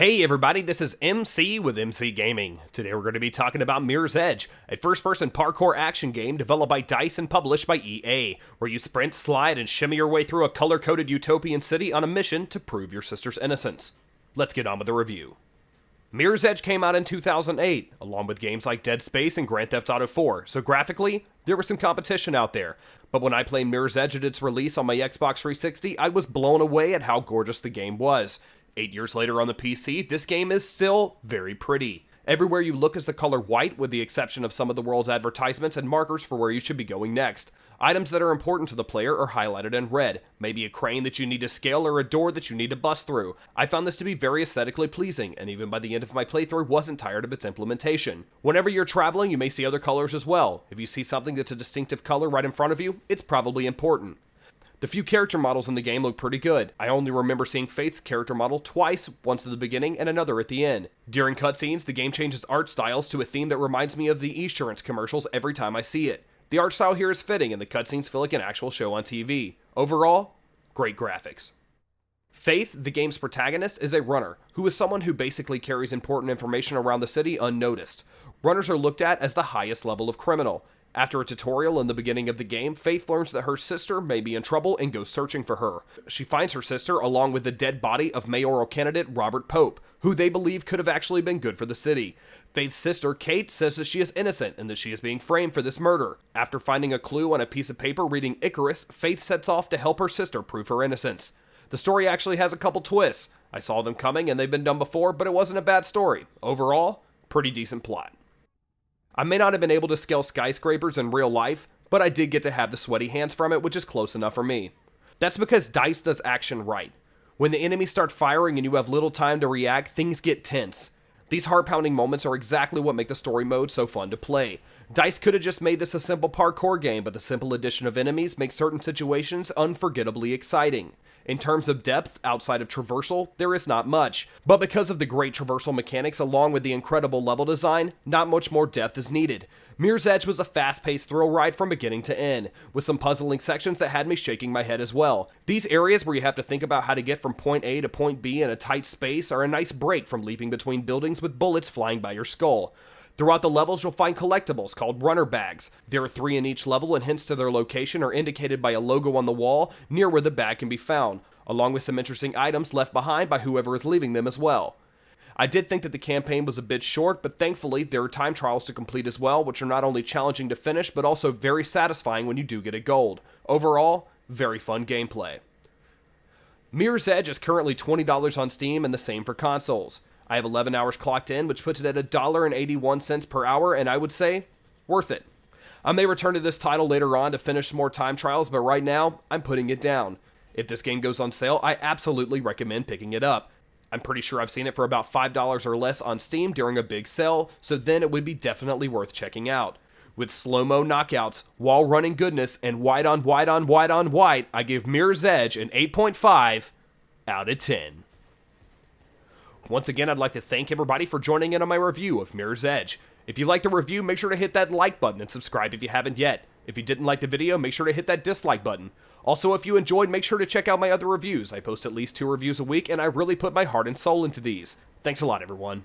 Hey everybody, this is MC with MC Gaming. Today we're going to be talking about Mirror's Edge, a first-person parkour action game developed by DICE and published by EA, where you sprint, slide, and shimmy your way through a color-coded utopian city on a mission to prove your sister's innocence. Let's get on with the review. Mirror's Edge came out in 2008, along with games like Dead Space and Grand Theft Auto 4, so graphically, there was some competition out there. But when I played Mirror's Edge at its release on my Xbox 360, I was blown away at how gorgeous the game was. 8 years later on the PC, this game is still very pretty. Everywhere you look is the color white, with the exception of some of the world's advertisements and markers for where you should be going next. Items that are important to the player are highlighted in red, maybe a crane that you need to scale or a door that you need to bust through. I found this to be very aesthetically pleasing, and even by the end of my playthrough wasn't tired of its implementation. Whenever you're traveling, you may see other colors as well. If you see something that's a distinctive color right in front of you, it's probably important. The few character models in the game look pretty good. I only remember seeing Faith's character model twice, once at the beginning and another at the end. During cutscenes, the game changes art styles to a theme that reminds me of the Esurance commercials every time I see it. The art style here is fitting and the cutscenes feel like an actual show on TV. Overall, great graphics. Faith, the game's protagonist, is a runner, who is someone who basically carries important information around the city unnoticed. Runners are looked at as the highest level of criminal. After a tutorial in the beginning of the game, Faith learns that her sister may be in trouble and goes searching for her. She finds her sister along with the dead body of mayoral candidate Robert Pope, who they believe could have actually been good for the city. Faith's sister, Kate, says that she is innocent and that she is being framed for this murder. After finding a clue on a piece of paper reading Icarus, Faith sets off to help her sister prove her innocence. The story actually has a couple twists. I saw them coming and they've been done before, but it wasn't a bad story. Overall, pretty decent plot. I may not have been able to scale skyscrapers in real life, but I did get to have the sweaty hands from it, which is close enough for me. That's because DICE does action right. When the enemies start firing and you have little time to react, things get tense. These heart-pounding moments are exactly what make the story mode so fun to play. DICE could have just made this a simple parkour game, but the simple addition of enemies makes certain situations unforgettably exciting. In terms of depth, outside of traversal, there is not much, but because of the great traversal mechanics along with the incredible level design, not much more depth is needed. Mirror's Edge was a fast-paced thrill ride from beginning to end, with some puzzling sections that had me shaking my head as well. These areas where you have to think about how to get from point A to point B in a tight space are a nice break from leaping between buildings with bullets flying by your skull. Throughout the levels, you'll find collectibles called runner bags. There are 3 in each level, and hints to their location are indicated by a logo on the wall near where the bag can be found, along with some interesting items left behind by whoever is leaving them as well. I did think that the campaign was a bit short, but thankfully there are time trials to complete as well, which are not only challenging to finish, but also very satisfying when you do get a gold. Overall, very fun gameplay. Mirror's Edge is currently $20 on Steam and the same for consoles. I have 11 hours clocked in, which puts it at $1.81 per hour, and I would say, worth it. I may return to this title later on to finish some more time trials, but right now, I'm putting it down. If this game goes on sale, I absolutely recommend picking it up. I'm pretty sure I've seen it for about $5 or less on Steam during a big sale, so then it would be definitely worth checking out. With slow-mo knockouts, wall-running goodness, and white on white on white on white, I give Mirror's Edge an 8.5 out of 10. Once again, I'd like to thank everybody for joining in on my review of Mirror's Edge. If you liked the review, make sure to hit that like button and subscribe if you haven't yet. If you didn't like the video, make sure to hit that dislike button. Also, if you enjoyed, make sure to check out my other reviews. I post at least 2 reviews a week, and I really put my heart and soul into these. Thanks a lot, everyone.